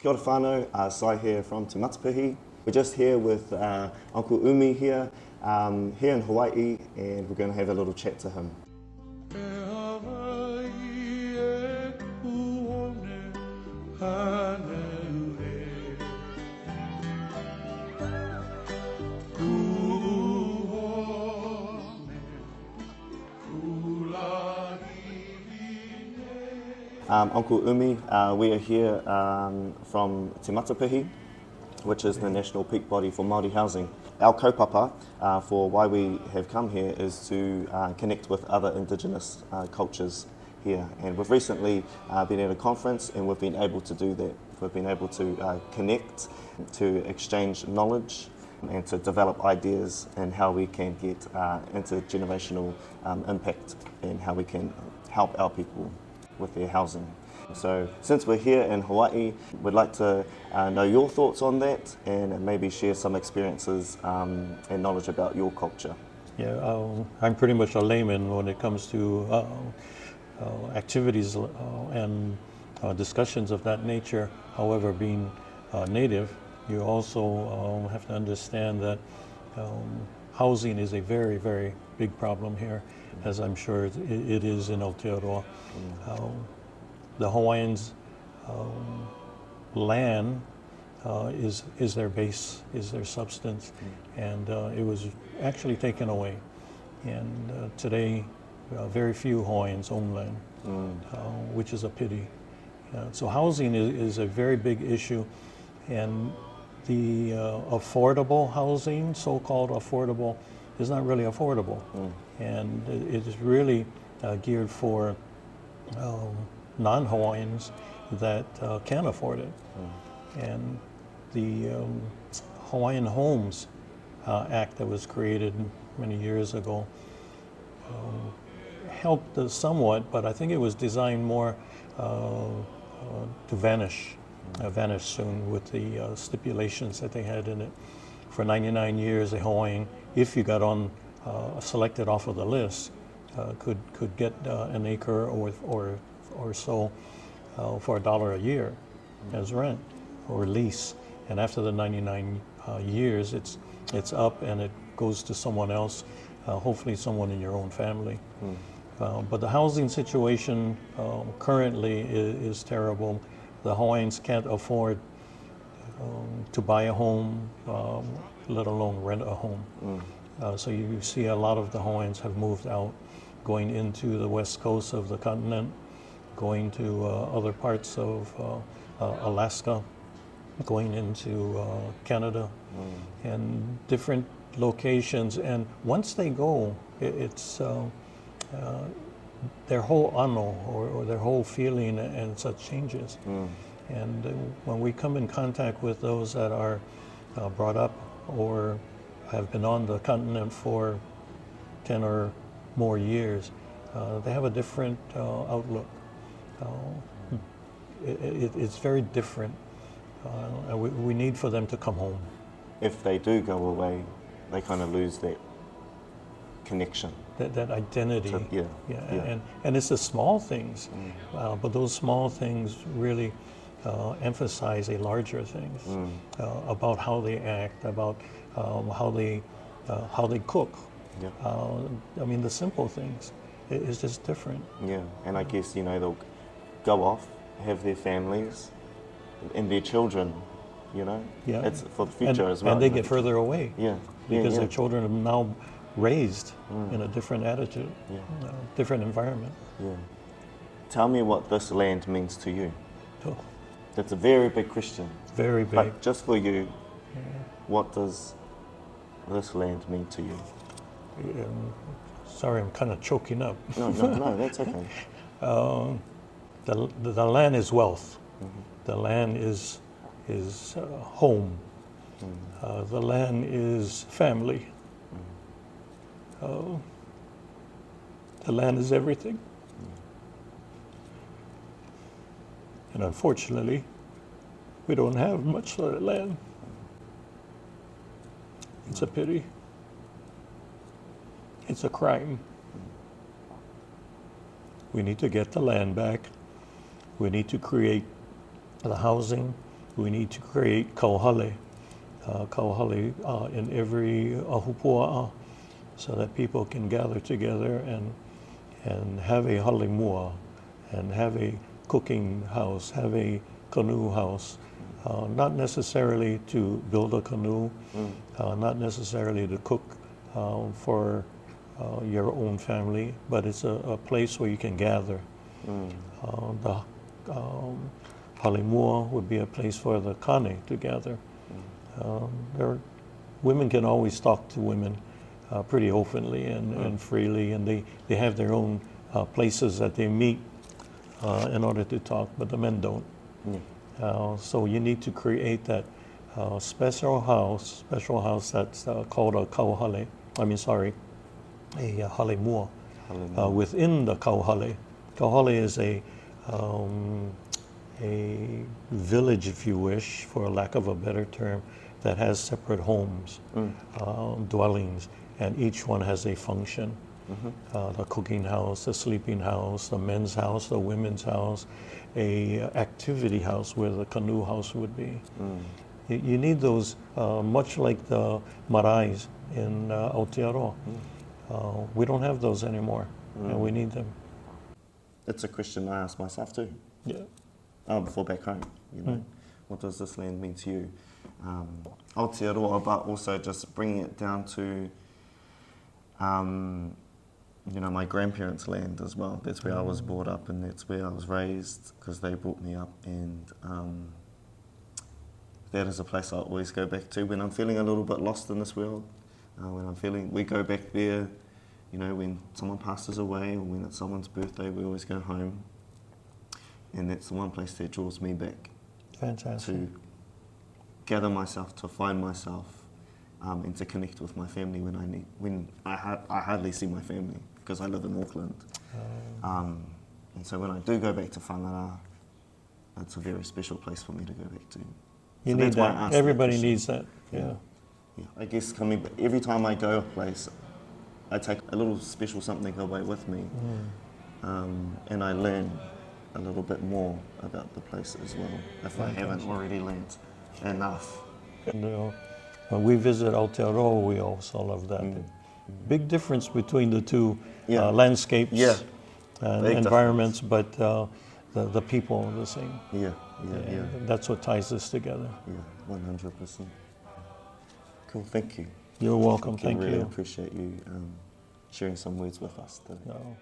Kia ora whānau, Sai here from Te Matapihi. We're just here with Uncle Umi here in Hawaii, and we're going to have a little chat to him. Uncle Umi, we are here from Te Matapihi, which is the national peak body for Māori housing. Our kaupapa for why we have come here is to connect with other Indigenous cultures here. And we've recently been at a conference and we've been able to do that. We've been able to connect, to exchange knowledge, and to develop ideas and how we can get intergenerational impact and how we can help our people with their housing. So since we're here in Hawaii, we'd like to know your thoughts on that and maybe share some experiences and knowledge about your culture. Yeah, I'm pretty much a layman when it comes to activities and discussions of that nature. However, being native, you also have to understand that housing is a very, very big problem here, as I'm sure it is in Aotearoa. The Hawaiians' land is their base, is their substance, and it was actually taken away. And today, very few Hawaiians own land, which is a pity. So housing is a very big issue, and the affordable housing, so-called affordable, is not really affordable. And it is really geared for non-Hawaiians that can afford it. And the Hawaiian Homes Act that was created many years ago helped us somewhat, but I think it was designed more to vanish soon with the stipulations that they had in it. For 99 years, a Hawaiian, if you got on selected off of the list, could get an acre or so for $1 a year as rent or lease. And after the 99 years, it's up and it goes to someone else, hopefully someone in your own family. But the housing situation currently is terrible. The Hawaiians can't afford to buy a home, let alone rent a home. So you see a lot of the Hawaiians have moved out, going into the west coast of the continent, going to other parts of Alaska, going into Canada, and different locations. And once they go, it's their whole ano or their whole feeling and such changes. And when we come in contact with those that are brought up or have been on the continent for 10 or more years, they have a different outlook. It's very different. We need for them to come home. If they do go away, they kind of lose that connection. That identity. Yeah. And it's the small things, but those small things really emphasize a larger things about how they act, about how they cook. I mean, the simple things. It's just different. Yeah, and I guess, they'll go off, have their families and their children, Yeah. It's for the future as well. And they get further away. Because their children are now raised in a different attitude, different environment. Tell me what this land means to you. Oh. That's a very big question. Very big. But just for you, what does this land mean to you? Sorry, I'm kind of choking up. No, that's okay. The land is wealth. The land is home. The land is family. The land is everything. And unfortunately, we don't have much of that land. It's a pity. It's a crime. We need to get the land back. We need to create the housing we need to create kauhale in every ahupua'a, so that people can gather together and have a hale mua, and have a cooking house, have a canoe house. Not necessarily to build a canoe, not necessarily to cook for your own family, but it's a place where you can gather. The halimua would be a place for the kane to gather. Women can always talk to women pretty openly and freely, and they have their own places that they meet in order to talk, but the men don't. So you need to create that special house that's called a kauhale. A halimua. Within the kauhale. Kauhale is a village, if you wish, for lack of a better term, that has separate homes, dwellings, and each one has a function. The cooking house, the sleeping house, the men's house, the women's house, a activity house where the canoe house would be. You need those, much like the marais in Aotearoa. We don't have those anymore, and we need them. It's a question I ask myself too. Before back home, you know, what does this land mean to you? Aotearoa, but also just bringing it down to, you know, my grandparents' land as well. That's where I was brought up, and that's where I was raised, because they brought me up, and that is a place I always go back to when I'm feeling a little bit lost in this world. We go back there, you know, when someone passes away or when it's someone's birthday, we always go home. And that's the one place that draws me back. Fantastic. To gather myself, to find myself, and to connect with my family when I hardly see my family because I live in Auckland. And so when I do go back to whangara, it's a very special place for me to go back to. You need that. Everybody needs that. Yeah. I guess every time I go a place, I take a little special something away with me, and I learn a little bit more about the place as well, if I haven't already learned enough. And when we visit Aotearoa, we also love that. Big difference between the two landscapes and environments, but the people are the same. That's what ties us together. 100%. Cool, thank you. You're welcome, thank you. I really appreciate you sharing some words with us today.